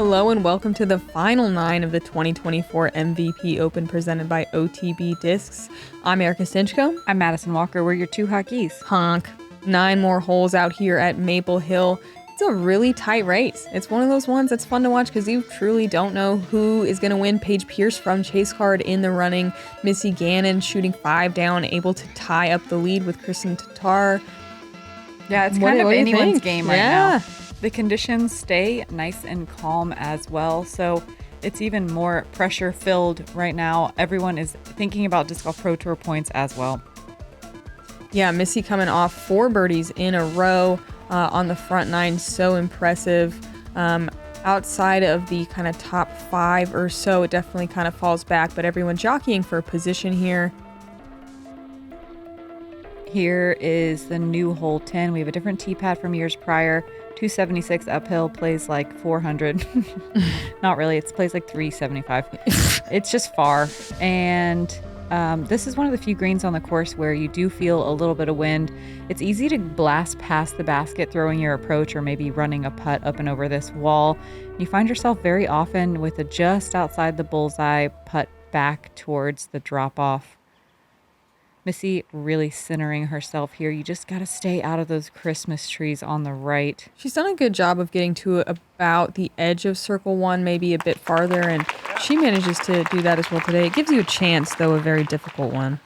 Hello and welcome to the final 9 of the 2024 MVP Open presented by OTB Discs. I'm Erika Stinchcomb. I'm Madison Walker. We're your 2 hot geese. Honk. 9 more holes out here at Maple Hill. It's a really tight race. It's one of those ones that's fun to watch because you truly don't know who is going to win. Paige Pierce from Chase Card in the running. Missy Gannon shooting 5 down, able to tie up the lead with Kristin Tattar. Yeah, it's kind of anyone's game right now. The conditions stay nice and calm as well, so it's even more pressure-filled right now. Everyone is thinking about Disc Golf Pro Tour points as well. Yeah, Missy coming off 4 birdies in a row on the front 9. So impressive. Outside of the kind of top 5 or so, it definitely kind of falls back, but everyone jockeying for a position here. Here is the new hole 10. We have a different tee pad from years prior. 276 uphill, plays like 400. Not really, it plays like 375. It's just far. And this is one of the few greens on the course where you do feel a little bit of wind. It's easy to blast past the basket throwing your approach or maybe running a putt up and over this wall. You find yourself very often with a just outside the bullseye putt back towards the drop off. Missy really centering herself here. You just got to stay out of those Christmas trees on the right. She's done a good job of getting to about the edge of circle 1, maybe a bit farther, and she manages to do that as well today. It gives you a chance, though, a very difficult one.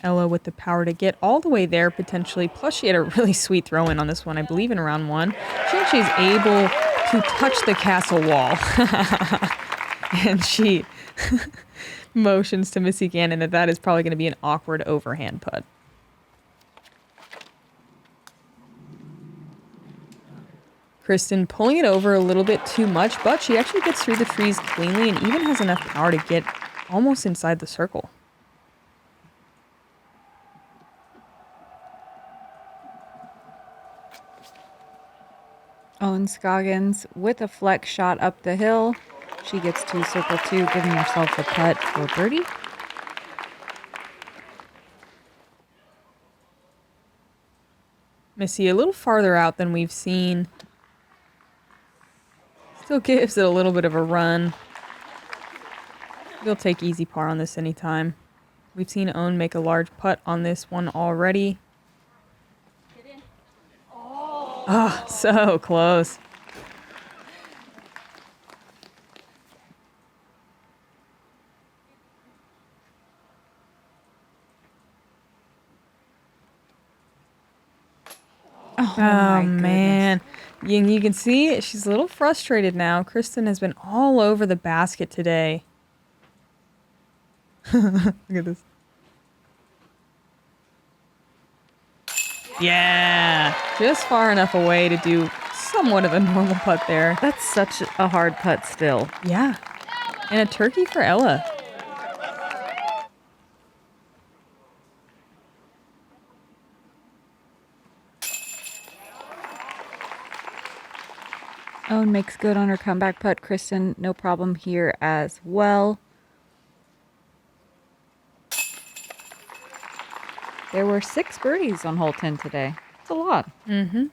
Ella with the power to get all the way there, potentially. Plus, she had a really sweet throw-in on this one, I believe, in round 1. She actually is able to touch the castle wall. And she motions to Missy Gannon that is probably going to be an awkward overhand putt. Kristin pulling it over a little bit too much, but she actually gets through the trees cleanly and even has enough power to get almost inside the circle. Scoggins with a flex shot up the hill. She gets to circle 2, giving herself a putt for birdie. Missy a little farther out than we've seen. Still gives it a little bit of a run. They'll take easy par on this anytime. We've seen Owen make a large putt on this one already. Oh, so close. Oh man. You can see she's a little frustrated now. Kristin has been all over the basket today. Look at this. Yeah, just far enough away to do somewhat of a normal putt there. That's such a hard putt still. Yeah, and a turkey for Ella. Owen makes good on her comeback putt. Kristin, no problem here as well. There were 6 birdies on hole 10 today. It's a lot. Mm-hmm.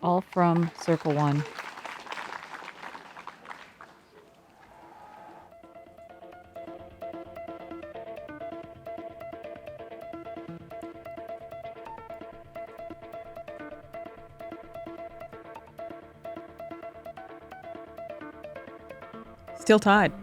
All from circle 1. Still tied.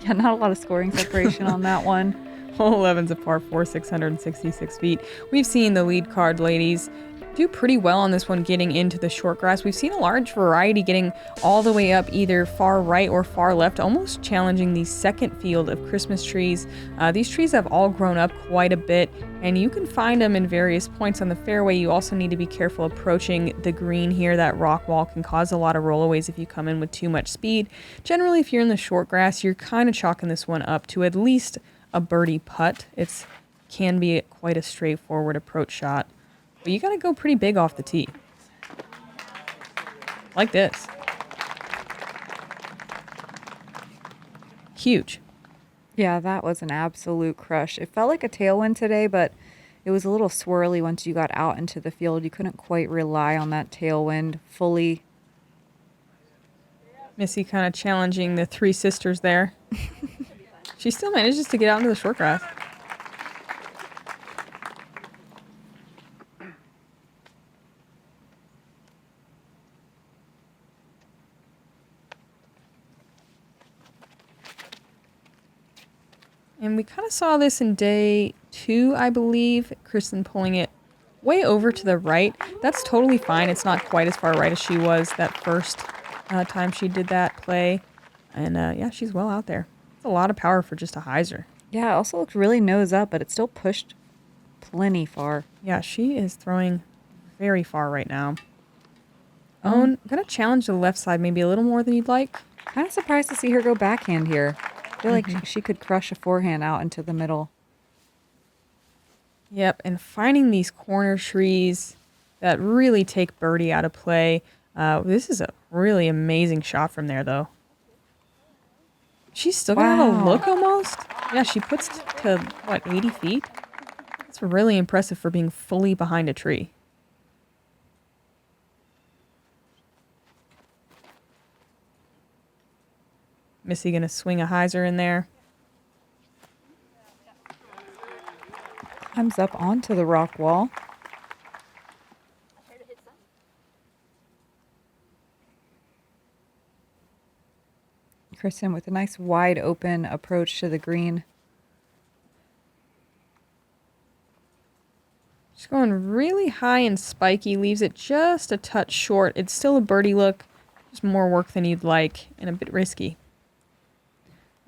Yeah, not a lot of scoring separation on that one. Hole 11's a par 4, 666 feet. We've seen the lead card ladies do pretty well on this one getting into the short grass. We've seen a large variety getting all the way up either far right or far left, almost challenging the second field of Christmas trees. These trees have all grown up quite a bit, and you can find them in various points on the fairway. You also need to be careful approaching the green here. That rock wall can cause a lot of rollaways if you come in with too much speed. Generally, if you're in the short grass, you're kind of chalking this one up to at least a birdie putt. It can be quite a straightforward approach shot, but you got to go pretty big off the tee. Like this. Huge. Yeah, that was an absolute crush. It felt like a tailwind today, but it was a little swirly once you got out into the field. You couldn't quite rely on that tailwind fully. Missy kind of challenging the three sisters there. She still manages to get out into the short grass. And we kind of saw this in day 2, I believe. Kristin pulling it way over to the right. That's totally fine. It's not quite as far right as she was that first time she did that play. And yeah, she's well out there. It's a lot of power for just a hyzer. Yeah, it also looked really nose up, but it still pushed plenty far. Yeah, she is throwing very far right now. Own, gonna challenge the left side maybe a little more than you'd like. Kind of surprised to see her go backhand here. I feel like she could crush a forehand out into the middle. Yep, and finding these corner trees that really take birdie out of play. This is a really amazing shot from there, though. She's still gonna have a look almost. Yeah, she puts to, what, 80 feet? That's really impressive for being fully behind a tree. Missy gonna swing a hyzer in there. Climbs up onto the rock wall. Kristin with a nice wide open approach to the green. She's going really high and spiky, leaves it just a touch short. It's still a birdie look, just more work than you'd like and a bit risky.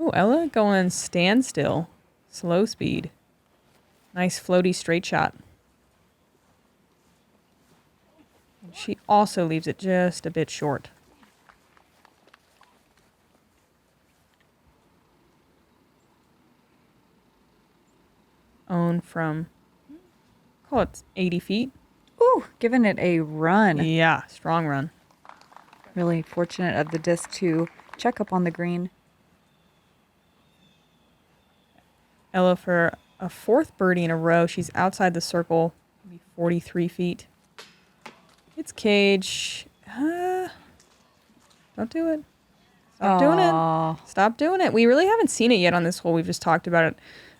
Oh, Ella going standstill, slow speed. Nice floaty straight shot. And she also leaves it just a bit short. Own from, call it 80 feet. Ooh, giving it a run. Yeah, strong run. Really fortunate of the disc to check up on the green. Ella for a 4th birdie in a row. She's outside the circle, maybe 43 feet. It's cage. Don't do it. Stop doing it. Stop doing it. We really haven't seen it yet on this hole. We've just talked about it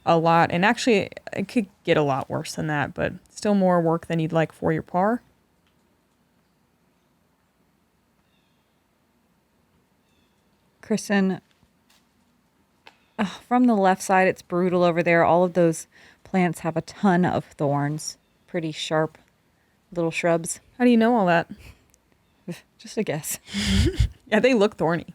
a lot. And actually, it could get a lot worse than that, but still more work than you'd like for your par. Kristin, from the left side, it's brutal over there. All of those plants have a ton of thorns. Pretty sharp little shrubs. How do you know all that? Just a guess. Yeah, they look thorny.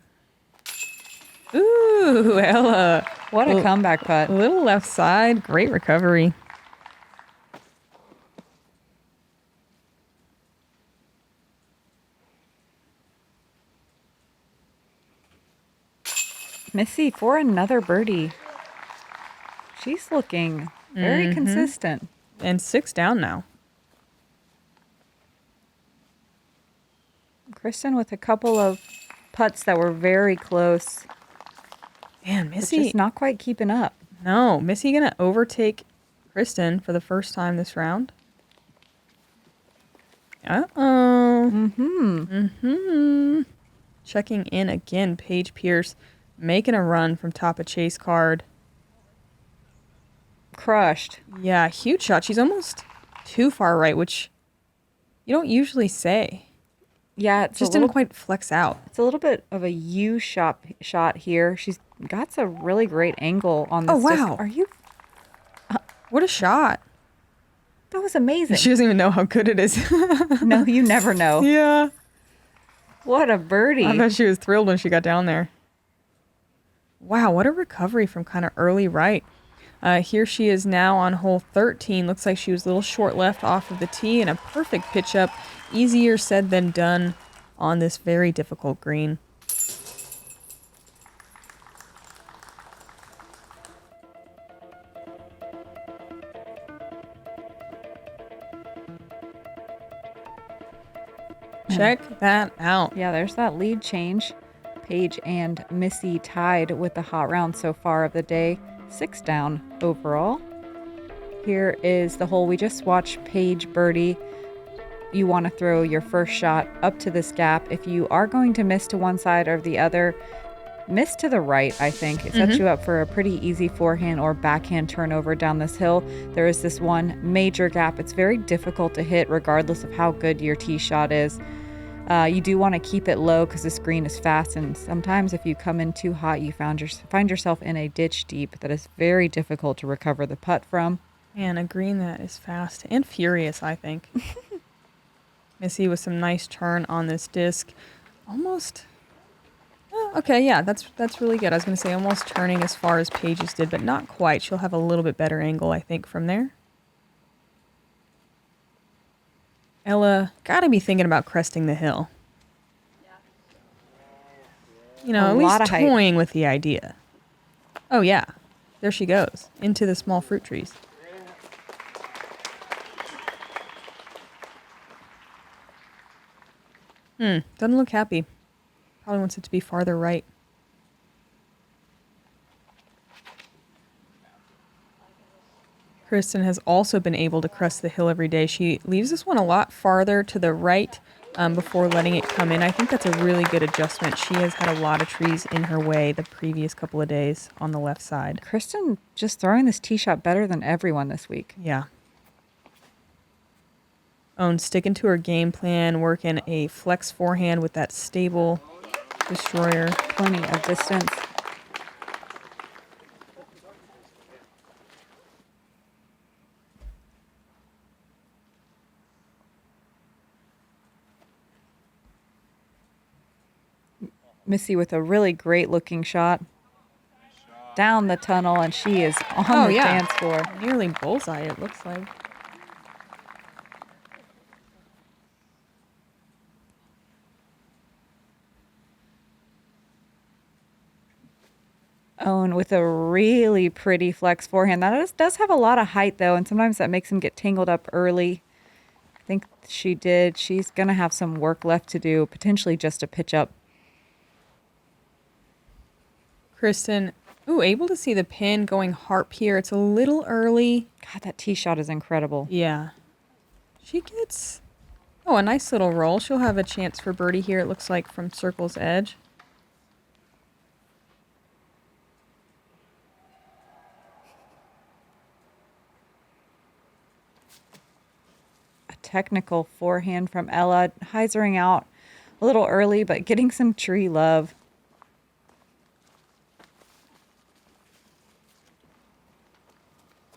Ooh, Ella. What a comeback putt. Little left side. Great recovery. Missy for another birdie. She's looking very consistent. And 6 down now. Kristin with a couple of putts that were very close. Man, Missy. Just not quite keeping up. No, Missy gonna overtake Kristin for the first time this round. Checking in again. Paige Pierce making a run from top of chase card. Crushed. Yeah, huge shot. She's almost too far right, which you don't usually say. Yeah, it's Just didn't quite flex out. It's a little bit of a U shot here. She's got a really great angle on this. Oh, wow. Are you? What a shot. That was amazing. She doesn't even know how good it is. No, you never know. Yeah. What a birdie. I bet she was thrilled when she got down there. Wow, what a recovery from kind of early right. Here she is now on hole 13. Looks like she was a little short left off of the tee and a perfect pitch up. Easier said than done on this very difficult green. Check that out. Yeah, there's that lead change. Paige and Missy tied with the hot round so far of the day. 6 down overall. Here is the hole we just watched Paige birdie. You want to throw your first shot up to this gap. If you are going to miss to one side or the other, miss to the right, I think. It sets you up for a pretty easy forehand or backhand turnover down this hill. There is this one major gap. It's very difficult to hit regardless of how good your tee shot is. You do want to keep it low because this green is fast, and sometimes if you come in too hot, you find yourself in a ditch deep that is very difficult to recover the putt from. And a green that is fast and furious, I think. Missy with some nice turn on this disc. Almost... okay, yeah, that's really good. I was going to say almost turning as far as Paige's did, but not quite. She'll have a little bit better angle, I think, from there. Ella, gotta be thinking about cresting the hill. You know, at least toying with the idea. Oh, yeah. There she goes, into the small fruit trees. Doesn't look happy. Probably wants it to be farther right. Kristin has also been able to crest the hill every day. She leaves this one a lot farther to the right before letting it come in. I think that's a really good adjustment. She has had a lot of trees in her way the previous couple of days on the left side. Kristin just throwing this tee shot better than everyone this week. Yeah. Owen sticking to her game plan, working a flex forehand with that stable destroyer. Plenty of distance. Missy with a really great looking shot down the tunnel, and she is on the dance floor. Nearly bullseye, it looks like. Owen with a really pretty flex forehand. That does have a lot of height, though, and sometimes that makes him get tangled up early. I think she did. She's going to have some work left to do, potentially just a pitch up. Kristin, able to see the pin going harp here. It's a little early. God, that tee shot is incredible. Yeah. She gets, a nice little roll. She'll have a chance for birdie here, it looks like, from circle's edge. Technical forehand from Ella, hyzering out a little early, but getting some tree love.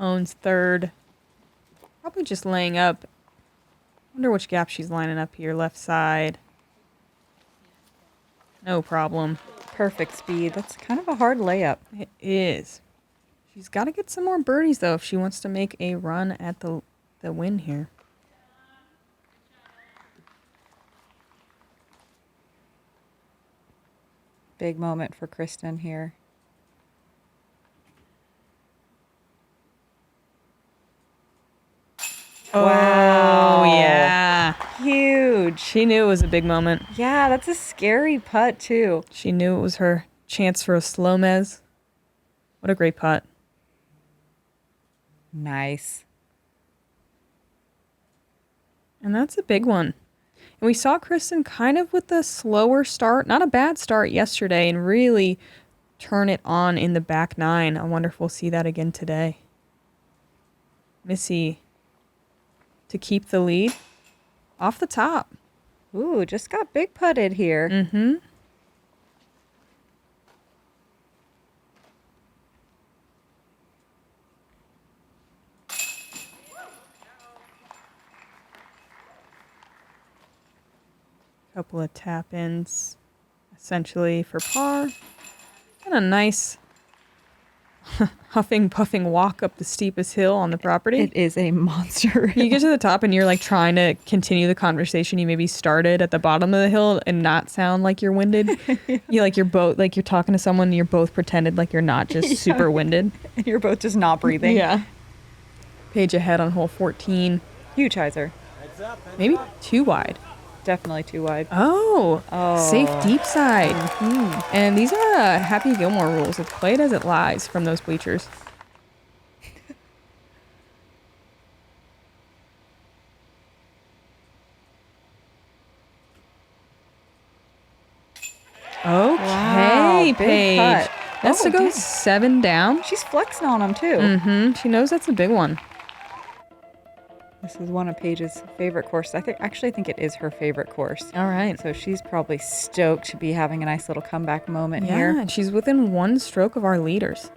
Owns third. Probably just laying up. Wonder which gap she's lining up here. Left side. No problem. Perfect speed. That's kind of a hard layup. It is. She's got to get some more birdies, though, if she wants to make a run at the win here. Big moment for Kristin here. Wow. Yeah. Huge. She knew it was a big moment. Yeah, that's a scary putt, too. She knew it was her chance for a slow mez. What a great putt. Nice. And that's a big one. And we saw Kristin kind of with a slower start, not a bad start yesterday, and really turn it on in the back nine. I wonder if we'll see that again today. Missy to keep the lead off the top. Ooh, just got big putted here. Mm-hmm. Couple of tap-ins, essentially for par. And a nice huffing, puffing walk up the steepest hill on the property. It is a monster. You get to the top and you're like trying to continue the conversation you maybe started at the bottom of the hill and not sound like you're winded. You're talking to someone and you're both pretended like you're not just super winded. You're both just not breathing. Yeah. Paige ahead on hole 14. Huge hyzer. Maybe too wide. definitely too wide. Oh, safe deep side. Mm-hmm. And these are Happy Gilmore rules. It's played as it lies from those bleachers. Okay, Wow, big Paige. putt. That's to go dang. 7 down. She's flexing on them too. She knows that's a big one. This is one of Paige's favorite courses. I think it is her favorite course. All right. So she's probably stoked to be having a nice little comeback moment Yeah, here. and she's within 1 stroke of our leaders.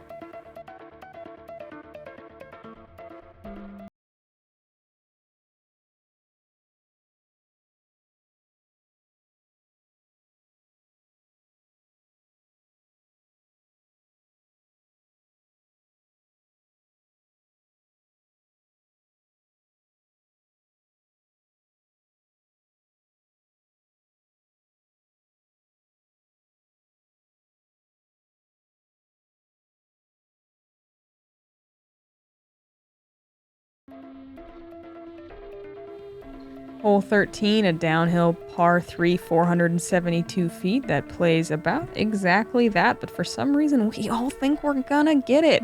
Hole 13, a downhill par 3, 472 feet. That plays about exactly that, but for some reason we all think we're gonna get it.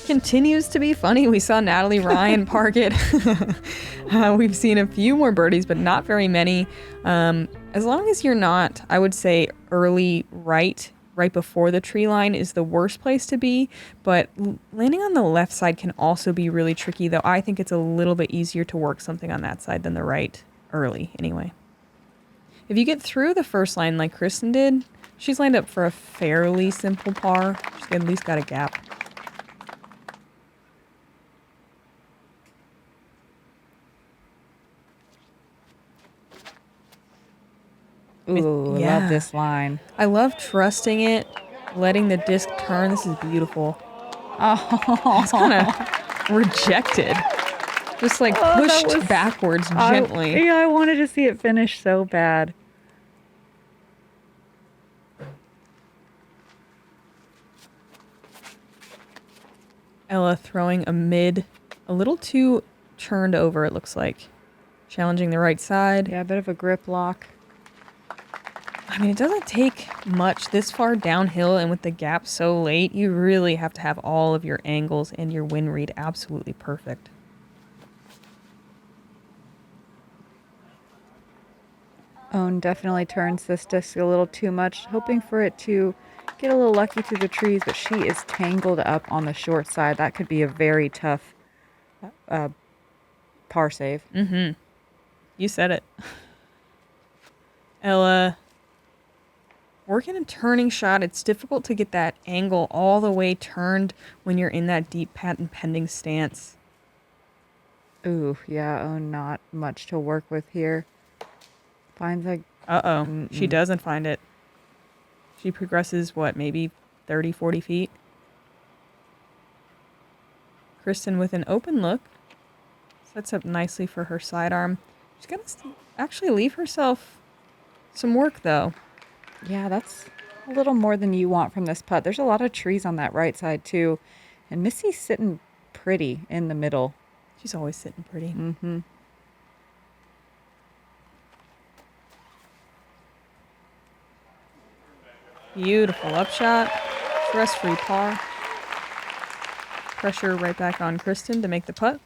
Continues to be funny. We saw Natalie Ryan park it. We've seen a few more birdies, but not very many. As long as you're not, I would say early right before the tree line is the worst place to be, but landing on the left side can also be really tricky, though I think it's a little bit easier to work something on that side than the right early anyway. If you get through the first line like Kristin did, she's lined up for a fairly simple par. She's at least got a gap. Ooh, I love this line. I love trusting it, letting the disc turn. This is beautiful. Oh, It's kind of rejected. Just like pushed backwards gently. Yeah, I wanted to see it finish so bad. Ella throwing a mid, a little too turned over, it looks like. Challenging the right side. Yeah, a bit of a grip lock. I mean, it doesn't take much this far downhill, and with the gap so late, you really have to have all of your angles and your wind read absolutely perfect. Owen definitely turns this disc a little too much, hoping for it to get a little lucky through the trees, but she is tangled up on the short side. That could be a very tough par save. Mm-hmm. You said it. Ella working a turning shot. It's difficult to get that angle all the way turned when you're in that deep patent pending stance. Ooh, yeah, oh, not much to work with here. Finds like... Uh-oh. She doesn't find it. She progresses, what, maybe 30, 40 feet? Kristin with an open look. Sets up nicely for her sidearm. She's going to actually leave herself some work, though. Yeah, that's a little more than you want from this putt. There's a lot of trees on that right side, too. And Missy's sitting pretty in the middle. She's always sitting pretty. Mm-hmm. Beautiful upshot. Stress-free par. Pressure right back on Kristin to make the putt.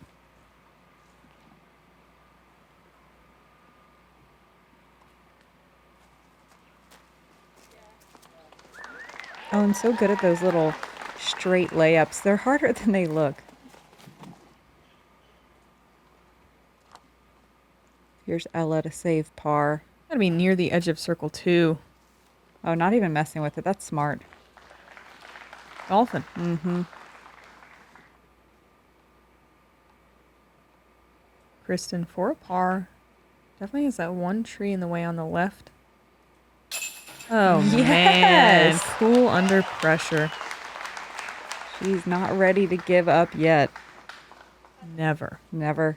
Oh, and so good at those little straight layups. They're harder than they look. Here's Ella to save par. Gotta be near the edge of circle 2. Oh, not even messing with it. That's smart. Golfing. Mm-hmm. Kristin for a par. Definitely has that one tree in the way on the left. Oh, Yes! man. Cool under pressure. She's not ready to give up yet. Never. Never.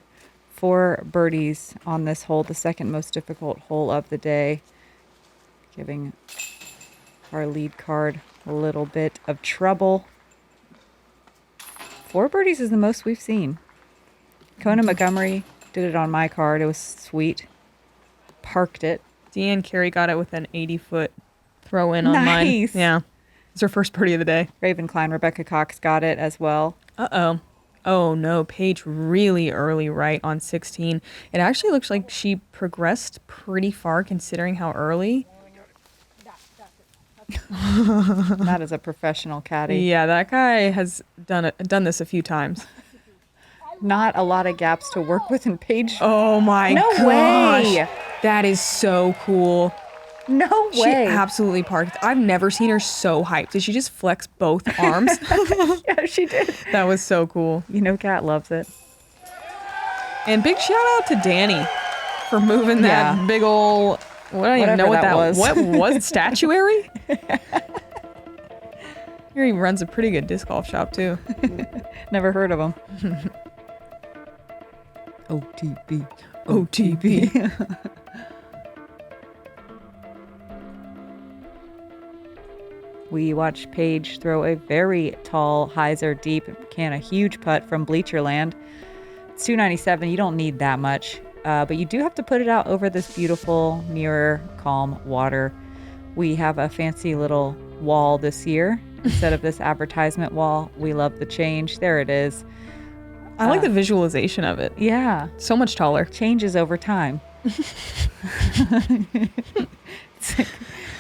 4 birdies on this hole, the second most difficult hole of the day. Giving our lead card a little bit of trouble. 4 birdies is the most we've seen. Conan Montgomery did it on my card. It was sweet. parked it. Deanne Carey got it with an 80-foot throw in on mine. Nice. Yeah. It's her first birdie of the day. Raven Klein, Rebecca Cox got it as well. Uh-oh. Oh, no. Paige really early right on 16. It actually looks like she progressed pretty far considering how early. That is a professional caddy. Yeah, that guy has done this a few times. Not a lot of gaps to work with in Paige. Oh, my No gosh. way. That is so cool. No She way. absolutely parked. I've never seen her so hyped. Did she just flex both arms? Yeah, she did. That was so cool. You know, Kat loves it. And big shout out to Danny for moving that Yeah. big ol', what, I don't even know what that was. What was statuary? Here he runs a pretty good disc golf shop too. Never heard of him. OTB. OTB. We watched Paige throw a very tall hyzer deep, can a huge putt from Bleacherland. It's 297. You don't need that much, but you do have to put it out over this beautiful, mirror, calm water. We have a fancy little wall this year instead of this advertisement wall. We love the change. There it is. I like the visualization of it. Yeah. So much taller. Changes over time.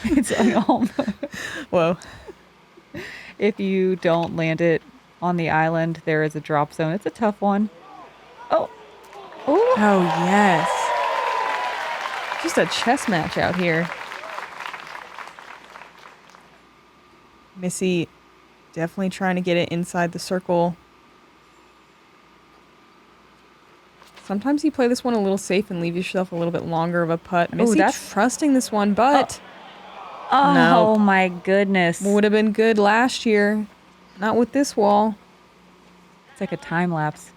It's like Whoa. if you don't land it on the island, there is a drop zone. It's a tough one. Oh. Oh. Oh, yes. Just a chess match out here. Missy definitely trying to get it inside the circle. Sometimes you play this one a little safe and leave yourself a little bit longer of a putt. Missy trusting this one, but Oh no. my goodness. Would have been good last year. Not with this wall. It's like a time lapse.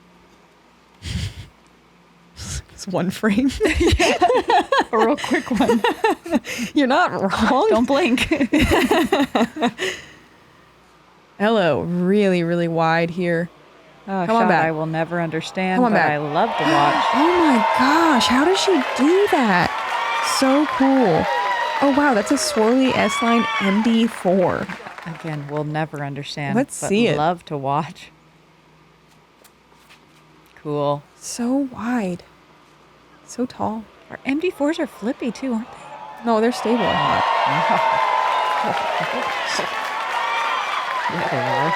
It's one frame. A real quick one. You're not wrong. Don't blink. Hello, really, really wide here. Oh, Come on shot back. I will never understand, Come on but back. I love to watch. Oh my gosh, how does she do that? So cool. Oh wow, that's a swirly S-Line MD4. Again, we'll never understand. Let's but see it. Love to watch. Cool. So wide. So tall. Our MD4s are flippy too, aren't they? No, they're stable. Yeah, they are.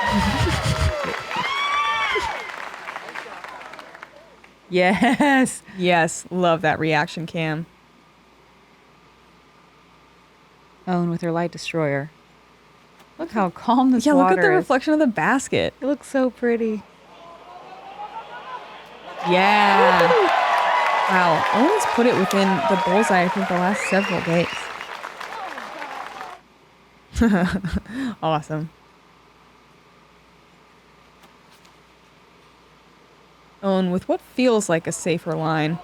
Yes. Yes, love that reaction cam. Owen with her light destroyer. Look how calm this Yeah, water look at the is. reflection of the basket. It looks so pretty. Yeah. Wow, Owen's put it within the bullseye, I think, the last several days. Awesome. Owen with what feels like a safer line.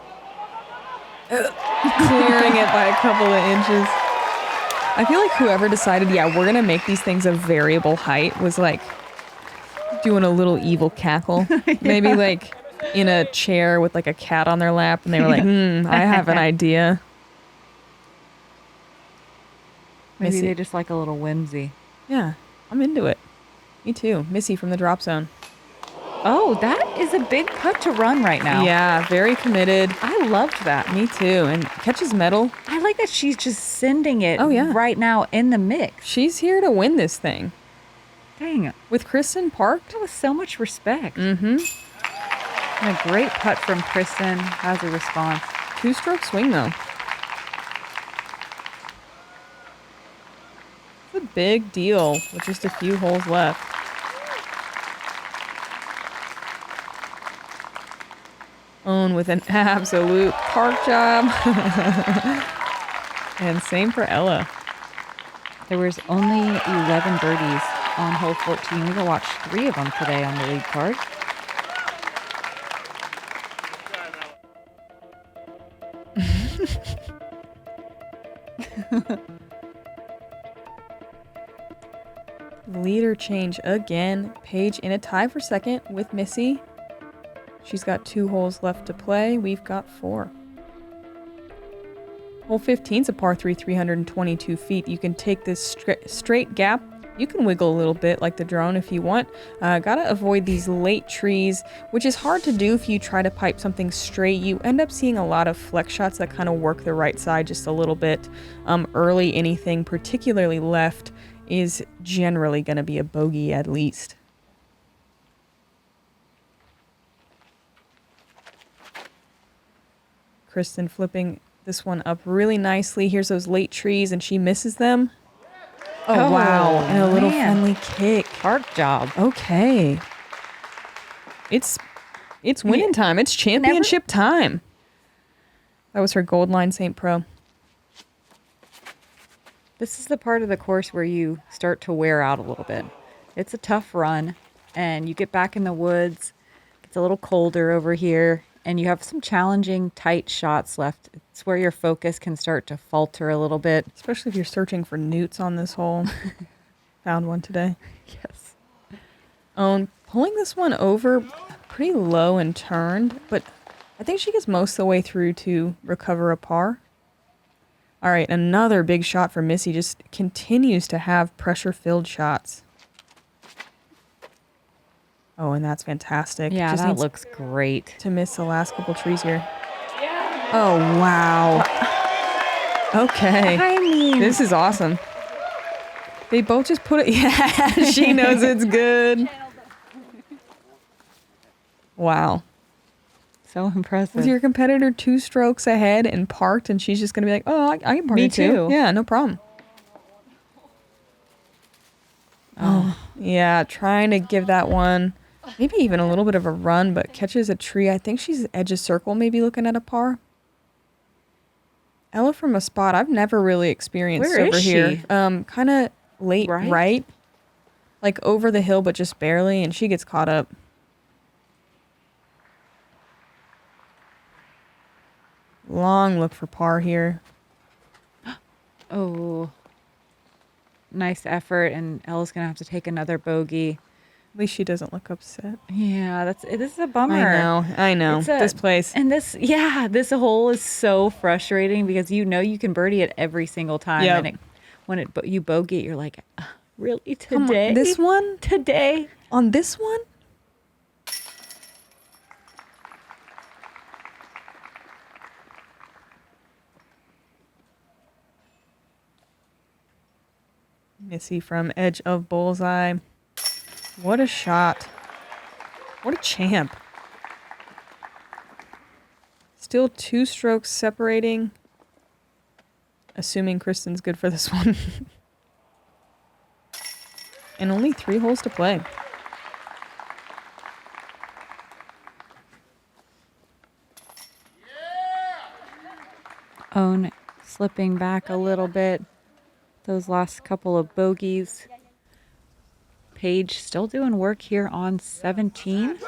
Clearing it by a couple of inches. I feel like whoever decided, yeah, we're going to make these things a variable height was like doing a little evil cackle. Yeah. Maybe like in a chair with like a cat on their lap and they were like, I have an idea. Maybe Missy. they just like a little whimsy. Yeah, I'm into it. Me too. Missy from the drop zone. Oh, that is a big putt to run right now. Yeah, very committed. I loved that. Me too. And catches metal. I like that she's just sending it right now in the mix. She's here to win this thing. Dang. With Kristin parked. That was so much respect. Mm-hmm. And a great putt from Kristin. How's a response? 2-stroke swing though. It's a big deal with just a few holes left. Owen with an absolute park job. And same for Ella. There was only 11 birdies on hole 14. We can watch 3 of them today on the lead card. Leader change again. Paige in a tie for second with Missy. She's got 2 holes left to play. We've got 4. Hole 15 is a par 3, 322 feet. You can take this straight gap. You can wiggle a little bit like the drone if you want. Gotta avoid these late trees, which is hard to do if you try to pipe something straight. You end up seeing a lot of flex shots that kind of work the right side just a little bit. Early anything, particularly left, is generally going to be a bogey at least. Kristin flipping this one up really nicely. Here's those late trees, and she misses them. Oh, wow. And a little friendly kick. Hard job. Okay. It's winning time. It's championship time. That was her gold line St. Pro. This is the part of the course where you start to wear out a little bit. It's a tough run, and you get back in the woods. It's a little colder over here, and you have some challenging, tight shots left. It's where your focus can start to falter a little bit. Especially if you're searching for newts on this hole. Found one today. Yes. Pulling this one over pretty low and turned, but I think she gets most of the way through to recover a par. All right, another big shot for Missy. Just continues to have pressure-filled shots. Oh, and that's fantastic. Yeah, just that looks great. to miss the last couple trees here. Oh, wow. Okay. I mean, This is awesome. They both just put it. Yeah, she knows it's good. Wow. so impressive. Was your competitor 2 strokes ahead and parked, and she's just going to be like, oh, I can park Me it too. too. Yeah, no problem. Oh, yeah, trying to give that one maybe even a little bit of a run, but catches a tree. I think she's edge of circle, maybe looking at a par. Ella from a spot I've never really experienced Where over is here. she? Kind of late right, like over the hill, but just barely, and she gets caught up. Long look for par here. Oh, nice effort, and Ella's gonna have to take another bogey. At least she doesn't look upset. Yeah, this is a bummer. I know. This place. And this hole is so frustrating because you can birdie it every single time. Yep. And when you bogey it, you're like, really Come today? on, this one? Today? On this one? Missy from edge of bullseye. What a shot. What a champ. Still 2 strokes separating. Assuming Kristin's good for this one. And only 3 holes to play. Own slipping back a little bit. Those last couple of bogeys. Paige still doing work here on 17.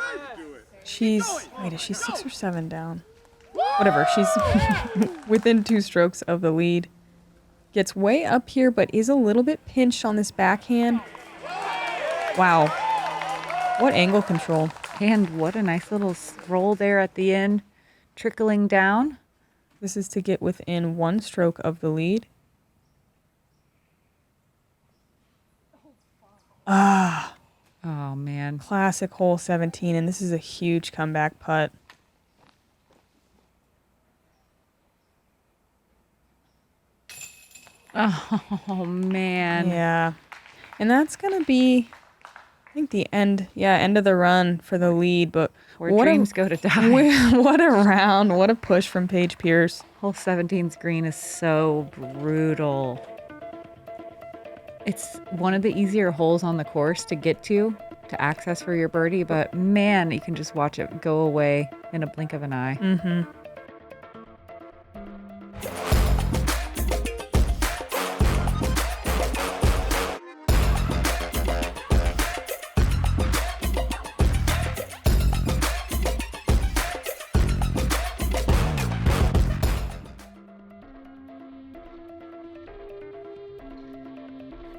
Is she 6 or 7 down? Whatever, she's within 2 strokes of the lead. Gets way up here, but is a little bit pinched on this backhand. Wow. What angle control. And what a nice little roll there at the end. Trickling down. This is to get within 1 stroke of the lead. Oh, man. Classic hole 17, and this is a huge comeback putt. Oh, man. Yeah. And that's going to be, I think, the end of the run for the lead. But Where dreams go to die. What a round. What a push from Paige Pierce. Hole 17's green is so brutal. It's one of the easier holes on the course to get to access for your birdie, but man, you can just watch it go away in a blink of an eye. Mm-hmm.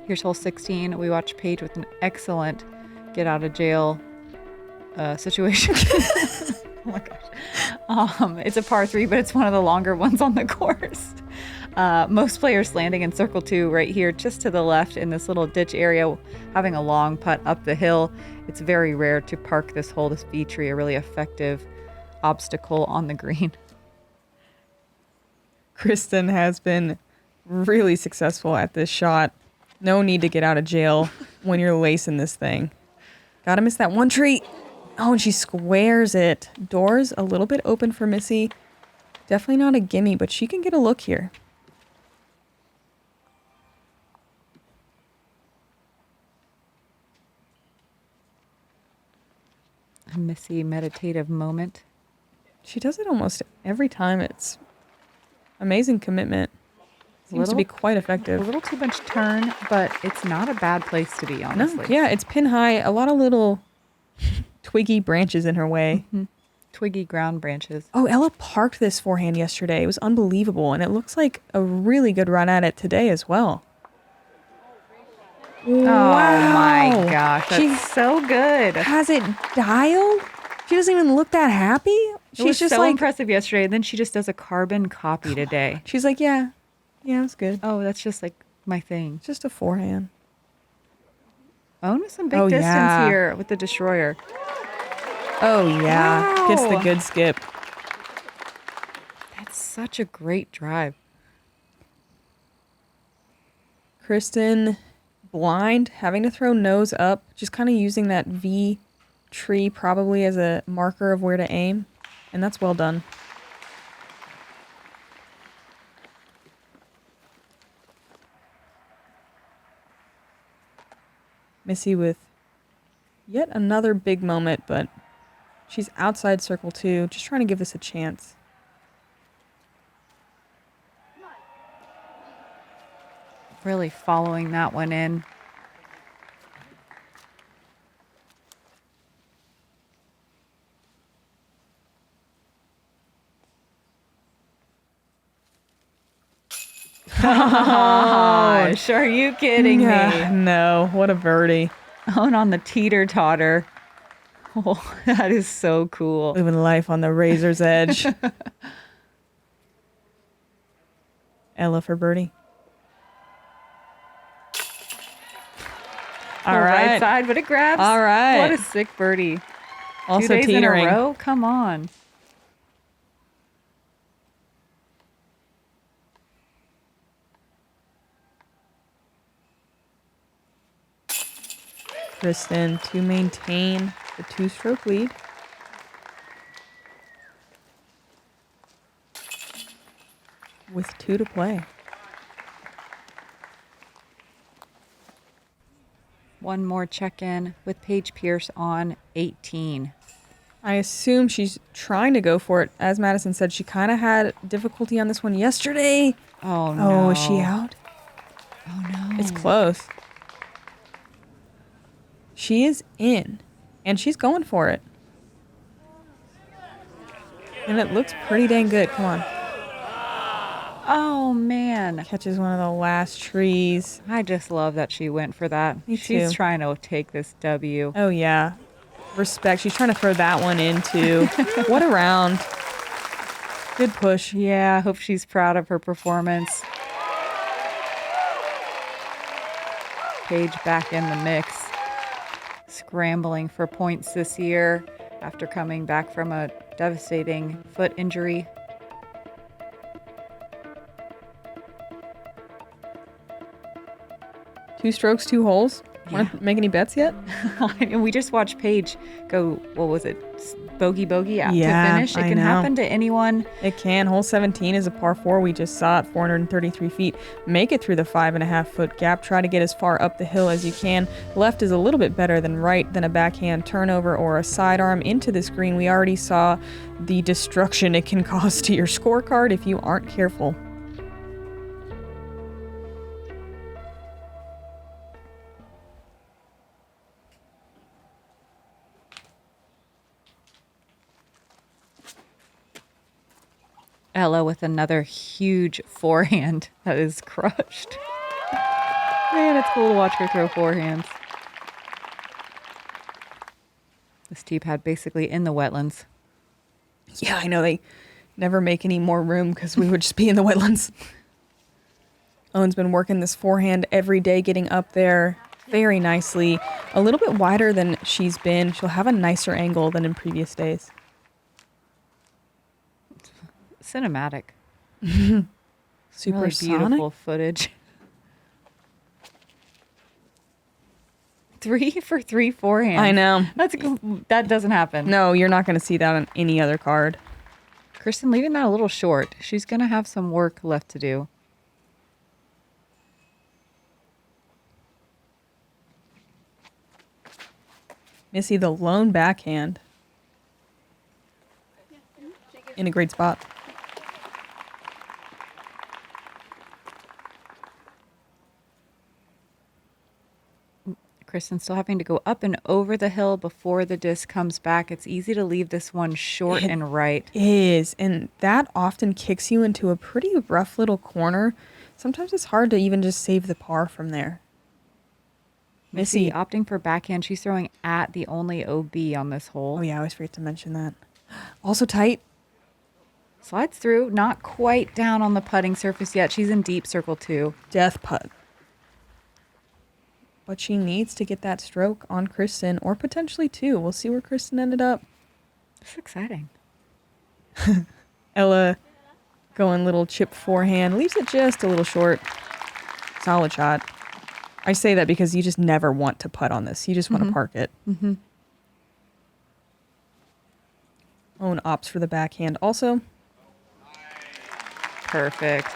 Here's hole 16. We watch Paige with an excellent get out of jail situation. Oh my gosh. It's a par 3, but it's one of the longer ones on the course. Most players landing in circle 2 right here, just to the left in this little ditch area, having a long putt up the hill. It's very rare to park this hole, this V tree, a really effective obstacle on the green. Kristin has been really successful at this shot. No need to get out of jail when you're lacing this thing. Gotta miss that one tree. Oh, and she squares it. Doors a little bit open for Missy. Definitely not a gimme, but she can get a look here. A Missy meditative moment. She does it almost every time. It's amazing commitment. Seems to be quite effective. A little too much turn, but it's not a bad place to be, honestly. No, yeah, it's pin high. A lot of little twiggy branches in her way. Mm-hmm. Twiggy ground branches. Oh, Ella parked this forehand yesterday. It was unbelievable, and it looks like a really good run at it today as well. Wow. Oh my gosh, that's so good. Has it dialed? She doesn't even look that happy. She's just so impressive yesterday, and then she just does a carbon copy today. She's like, yeah, it's good. Oh, that's just like my thing. It's just a forehand. Oh, some big distance here with the destroyer. Oh, yeah. Wow. Gets the good skip. That's such a great drive. Kristin, blind, having to throw nose up, just kind of using that V tree probably as a marker of where to aim. And that's well done. Missy with yet another big moment, but she's outside circle 2, just trying to give this a chance. Really following that one in. Gosh, are you kidding me? No, what a birdie. Oh, and on the teeter-totter. Oh, that is so cool. Living life on the razor's edge. Ella for birdie. All right side, but it grabs. All right. What a sick birdie. Also 2 days teetering. in a row? Come on. Kristin to maintain the 2-stroke lead. With 2 to play. One more check-in with Paige Pierce on 18. I assume she's trying to go for it. As Madison said, she kind of had difficulty on this one yesterday. Oh, no. Oh, is she out? Oh, no. It's close. She is in, and she's going for it. And it looks pretty dang good. Come on. Oh, man. Catches one of the last trees. I just love that she went for that. Me She's too. trying to take this W. Oh, yeah. Respect. She's trying to throw that one in, too. What a round. Good push. Yeah, I hope she's proud of her performance. Paige back in the mix. Scrambling for points this year after coming back from a devastating foot injury. Two strokes, 2 holes. Want to make any bets yet? And we just watched Paige go, what was it? Bogey to finish. It I can know. happen to anyone. It can. Hole 17 is a par 4. We just saw it, 433 feet. Make it through the 5.5-foot gap. Try to get as far up the hill as you can. Left is a little bit better than right, than a backhand turnover or a sidearm into this green. We already saw the destruction it can cause to your scorecard if you aren't careful. Ella with another huge forehand that is crushed. Man, it's cool to watch her throw forehands. This tee pad basically in the wetlands. Yeah, I know they never make any more room because we would just be in the wetlands. Owen's been working this forehand every day, getting up there very nicely. A little bit wider than she's been. She'll have a nicer angle than in previous days. Cinematic. Super really beautiful footage. 3 for 3 forehand. I know. That doesn't happen. No, you're not going to see that on any other card. Kristin leaving that a little short. She's going to have some work left to do. Missy, the lone backhand. In a great spot. Kristin still having to go up and over the hill before the disc comes back. It's easy to leave this one short and right. It is, and that often kicks you into a pretty rough little corner. Sometimes it's hard to even just save the par from there. Missy opting for backhand. She's throwing at the only OB on this hole. Oh yeah, I always forget to mention that. Also tight. Slides through, not quite down on the putting surface yet. She's in deep circle 2. Death putt. But she needs to get that stroke on Kristin, or potentially 2. We'll see where Kristin ended up. This is exciting. Ella going little chip forehand. Leaves it just a little short. Solid shot. I say that because you just never want to putt on this. You just want to park it. Mm-hmm. Owen opts for the backhand also. Perfect.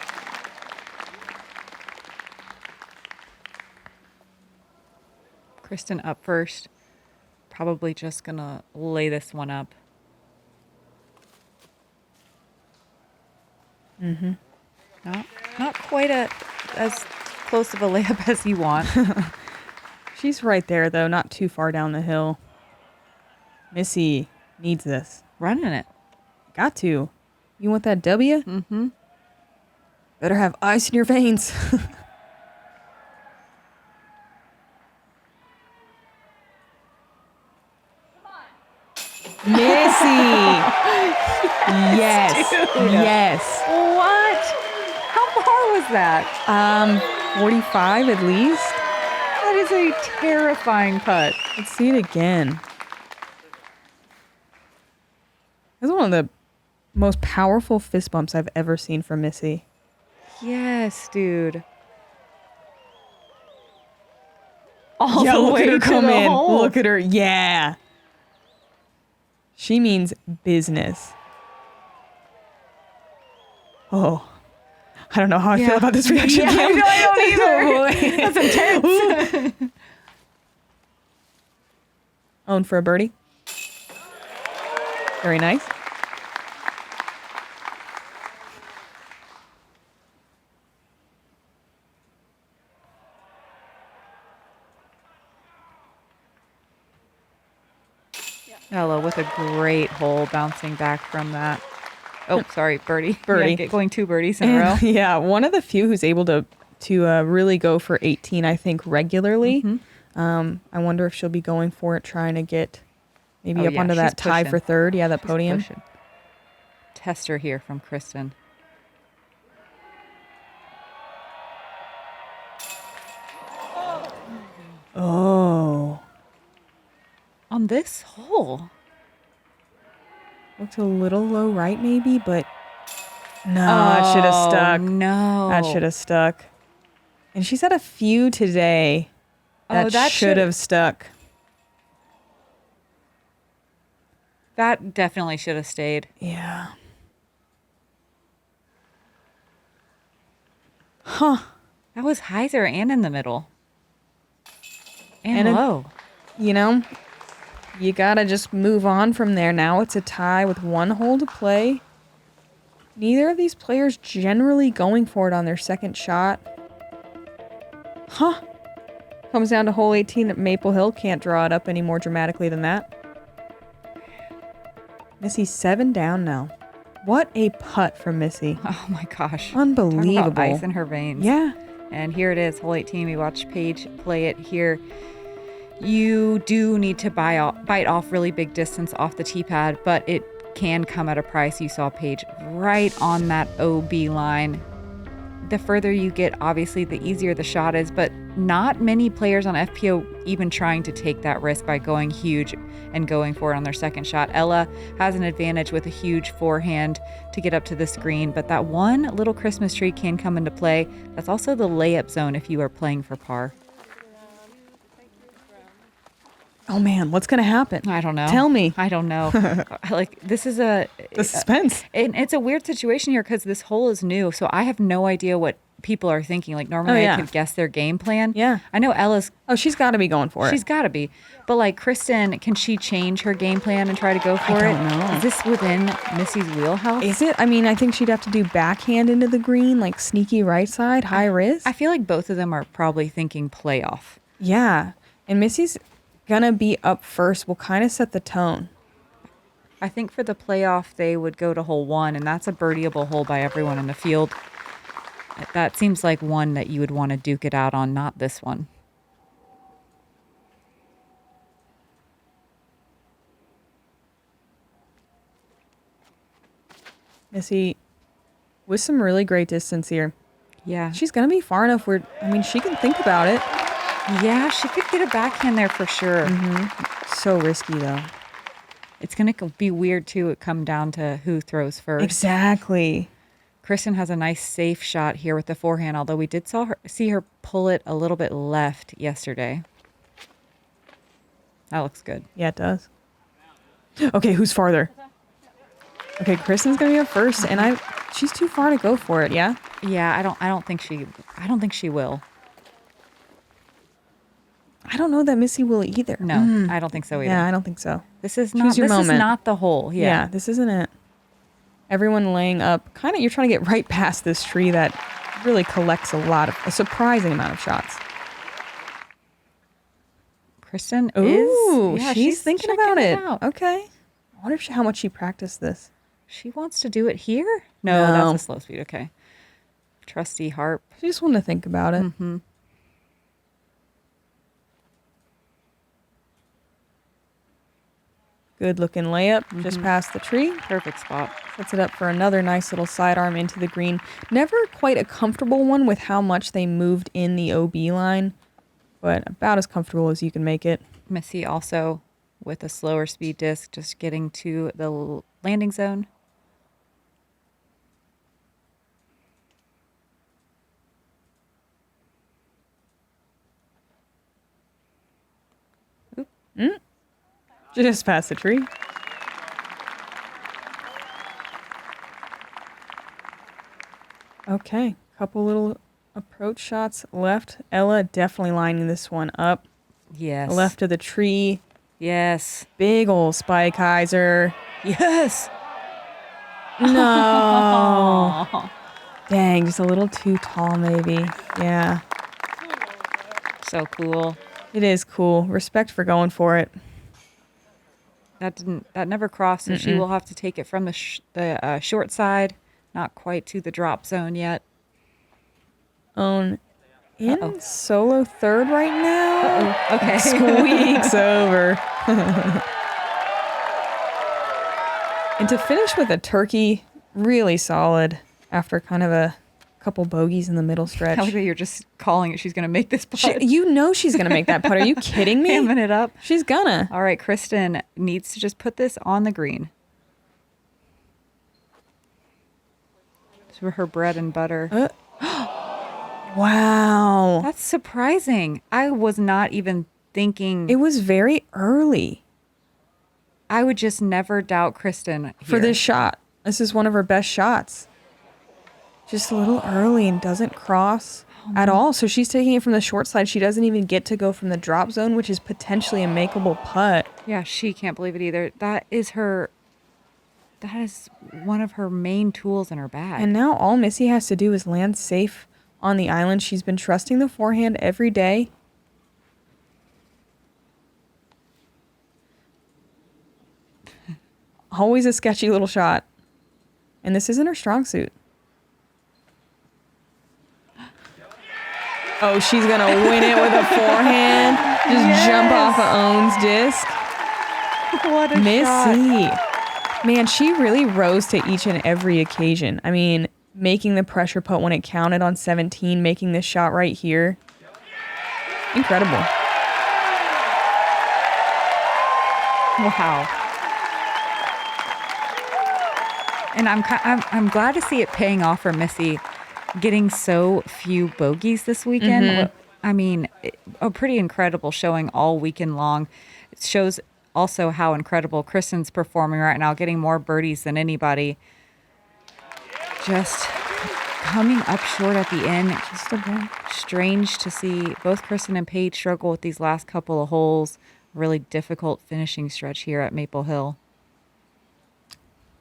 Kristin up first. Probably just going to lay this one up. Mm-hmm. Not quite as close of a layup as you want. She's right there, though, not too far down the hill. Missy needs this. Running it. Got to. You want that W? Mm-hmm. Better have ice in your veins. Missy! Yes. Dude. Yes. What? How far was that? 45 at least. That is a terrifying putt. Let's see it again. This is one of the most powerful fist bumps I've ever seen from Missy. Yes, dude. All Yeah, the look way at her to come the in. hole. Look at her. Yeah. She means business. Oh. I don't know how I feel about this reaction. Yeah, I don't either. That's intense. Own for a birdie. Very nice. Ella with a great hole bouncing back from that. Oh, sorry, birdie. Birdie. Yeah, going 2 birdies in a row. Yeah, one of the few who's able to really go for 18, I think, regularly. Mm-hmm. I wonder if she'll be going for it, trying to get maybe up yeah, onto that she's tie pushing. for third. Yeah, that She's podium. pushing. Tester here from Kristin. Oh. On this hole. Looked a little low right maybe, but no, it should have stuck. No. That should have stuck. And she's had a few today that should have stuck. That definitely should have stayed. Yeah. Huh. That was hyzer and in the middle. And, And low. You know, you gotta just move on from there. Now it's a tie with 1 hole to play. Neither of these players generally going for it on their second shot. Huh. Comes down to hole 18 at Maple Hill. Can't draw it up any more dramatically than that. Missy 7 down now. What a putt from Missy. Oh my gosh. Unbelievable. Talk about ice in her veins. Yeah. And here it is, hole 18. We watched Paige play it here. You do need to bite off really big distance off the tee pad, but it can come at a price. You saw Paige right on that OB line. the further you get, obviously, the easier the shot is, but not many players on FPO even trying to take that risk by going huge and going for it on their second shot. Ella has an advantage with a huge forehand to get up to the screen, but that one little Christmas tree can come into play. That's also the layup zone if you are playing for par. Oh man, what's gonna happen? I don't know. Tell me. I don't know. Like, this is The suspense. it's a weird situation here because this hole is new, so I have no idea what people are thinking. Like, normally I could guess their game plan. Yeah. I know Ella's. Oh, she's got to be going for it. She's got to be. But like, Kristin, can she change her game plan and try to go for it? I don't know. Is this within Missy's wheelhouse? Is it? I mean, I think she'd have to do backhand into the green, like sneaky right side, high risk. I feel like both of them are probably thinking playoff. Yeah. And Missy's gonna be up first. Will kind of set the tone. I think for the playoff, they would go to hole 1, and that's a birdieable hole by everyone in the field. That seems like one that you would want to duke it out on, not this one. Missy with some really great distance here. Yeah. She's gonna be far enough where, I mean, she can think about it. Yeah, she could get a backhand there for sure. So risky though. It's going to be weird, too. It come down to who throws first. Exactly. Kristin has a nice safe shot here with the forehand, although we did see her pull it a little bit left yesterday. That looks good. Yeah, it does. Okay, who's farther? Okay, Kristin's gonna be up first, and she's too far to go for it. Yeah. Yeah, I don't think she will. I don't know that Missy will either. No, I don't think so either. Yeah, I don't think so. This is Choose your moment. Is not the hole. Yeah, this isn't it. Everyone laying up. Kind of, you're trying to get right past this tree that really collects a surprising amount of shots. Kristin Ooh, is. Yeah, she's thinking about it. Out. Okay. I wonder how much she practiced this. She wants to do it here? No, that's a slow speed. Okay. Trusty harp. She just wanted to think about it. Mm-hmm. Good looking layup, just past the tree. Perfect spot. Sets it up for another nice little sidearm into the green. Never quite a comfortable one with how much they moved in the OB line, but about as comfortable as you can make it. Missy also with a slower speed disc, just getting to the landing zone. Oop. Just past the tree. Okay, couple little approach shots left. Ella definitely lining this one up. Yes. Left of the tree. Yes. Big ol' Spike Heiser. Yes. No. Dang, just a little too tall maybe. Yeah. So cool. It is cool. Respect for going for it. That never crossed, so she will have to take it from the short side. Not quite to the drop zone yet. Own in solo third right now. Okay. Squeaks over. And to finish with a turkey, really solid after kind of a couple bogeys in the middle stretch. I like that you're just calling it. She's going to make this putt. You know she's going to make that putt. Are you kidding me? Hamming it up. She's gonna. All right, Kristin needs to just put this on the green. It's her bread and butter. Wow. That's surprising. I was not even thinking. It was very early. I would just never doubt Kristin here. For this shot. This is one of her best shots. Just a little early and doesn't cross at all. So she's taking it from the short side. She doesn't even get to go from the drop zone, which is potentially a makeable putt. Yeah, she can't believe it either. That is one of her main tools in her bag. And now all Missy has to do is land safe on the island. She's been trusting the forehand every day. Always a sketchy little shot. And this isn't her strong suit. Oh, she's going to win it with a forehand. Just jump off of Owen's disc. What a Missy. shot. Man, she really rose to each and every occasion. I mean, making the pressure putt when it counted on 17, making this shot right here. Incredible. Wow. And I'm glad to see it paying off for Missy, getting so few bogeys this weekend. I mean, a pretty incredible showing all weekend long. It shows also how incredible Kristin's performing right now, getting more birdies than anybody. Just coming up short at the end. Just a bit strange to see both Kristin and Paige struggle with these last couple of holes. Really difficult finishing stretch here at Maple Hill.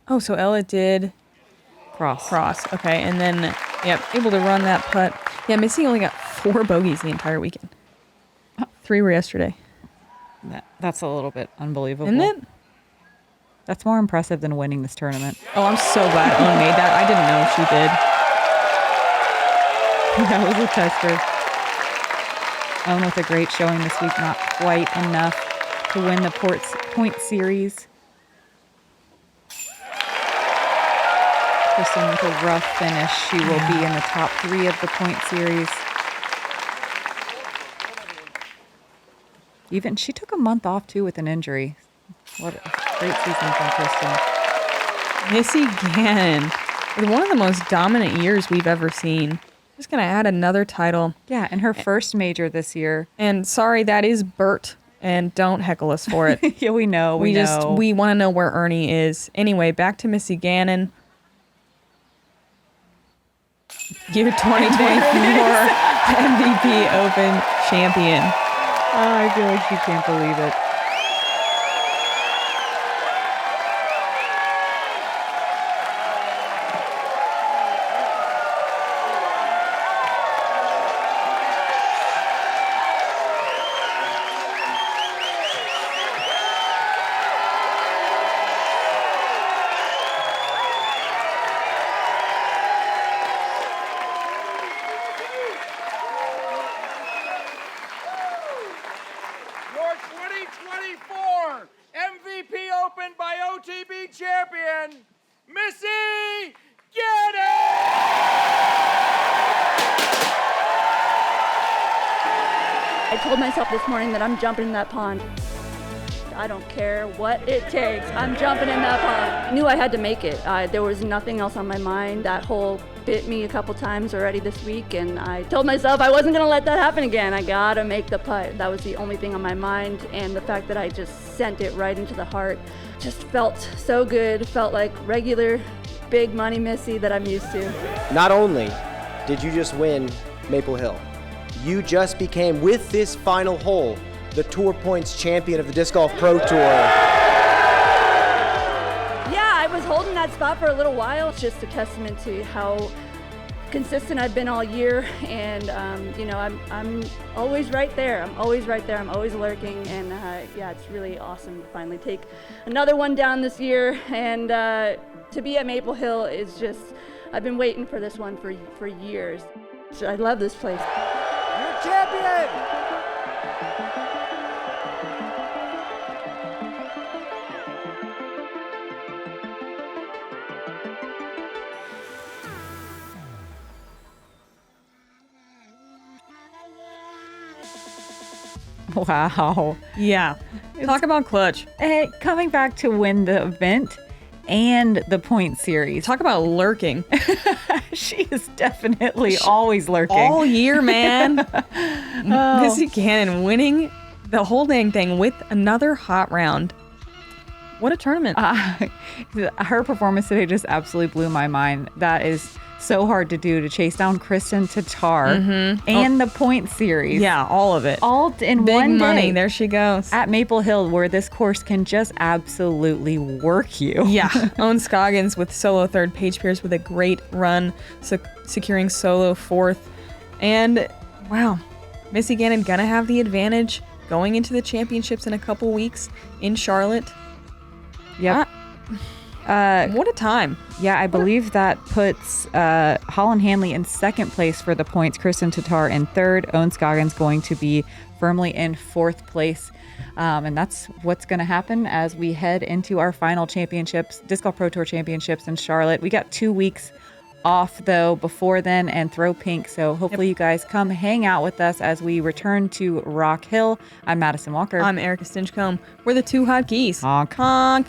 Oh, so Ella did cross. Okay, and then, yep, able to run that putt. Yeah, Missy only got 4 bogeys the entire weekend. 3 were yesterday. That's a little bit unbelievable. Isn't it? That's more impressive than winning this tournament. Oh, I'm so glad Owen made that. I didn't know she did. That was a tester. Owen with a great showing this week, not quite enough to win the point series. Kristin with a rough finish. She will be in the top 3 of the point series. Even she took a month off too with an injury. What a great season from Kristin. Missy Gannon with one of the most dominant years we've ever seen. Just gonna add another title. Yeah, and her first major this year. And sorry, that is Bert. And don't heckle us for it. Yeah, we know. We want to know where Ernie is. Anyway, back to Missy Gannon. Year 2024 MVP Open champion. Oh, I feel like she can't believe it. Champion, Missy Gannon! I told myself this morning that I'm jumping in that pond. I don't care what it takes. I'm jumping in that pond. I knew I had to make it. There was nothing else on my mind. That hole bit me a couple times already this week, and I told myself I wasn't going to let that happen again. I got to make the putt. That was the only thing on my mind, and the fact that I just sent it right into the heart just felt so good. Felt like regular big money Missy that I'm used to. Not only did you just win Maple Hill, you just became, with this final hole, the Tour Points champion of the Disc Golf Pro Tour. Yeah, I was holding that spot for a little while. It's just a testament to how consistent I've been all year, and you know, I'm always right there. I'm always right there. I'm always lurking, and yeah, it's really awesome to finally take another one down this year, and to be at Maple Hill is just, I've been waiting for this one for years. So I love this place. You're champion! Wow. Yeah. Talk about clutch. Coming back to win the event and the point series. Talk about lurking. She is definitely always lurking. All year, man. Missy Gannon winning the whole dang thing with another hot round. What a tournament. Her performance today just absolutely blew my mind. That is so hard to do, to chase down Kristin Tattar and the point series. Yeah, all of it. All in Big one day. money. There she goes. At Maple Hill, where this course can just absolutely work you. Yeah. Owen Scoggins with solo third. Paige Pierce with a great run, securing solo fourth. And wow, Missy Gannon gonna have the advantage going into the championships in a couple weeks in Charlotte. Yep. What a time. Yeah, I believe that puts Holland Hanley in second place for the points, Kristin Tattar in third, Owen Scoggins going to be firmly in fourth place. And that's what's going to happen as we head into our final championships, Disc Golf Pro Tour championships in Charlotte. We got 2 weeks off though before then and throw pink. So hopefully you guys come hang out with us as we return to Rock Hill. I'm Madison Walker. I'm Erika Stinchcomb. We're the two hot geese. Honk. Honk.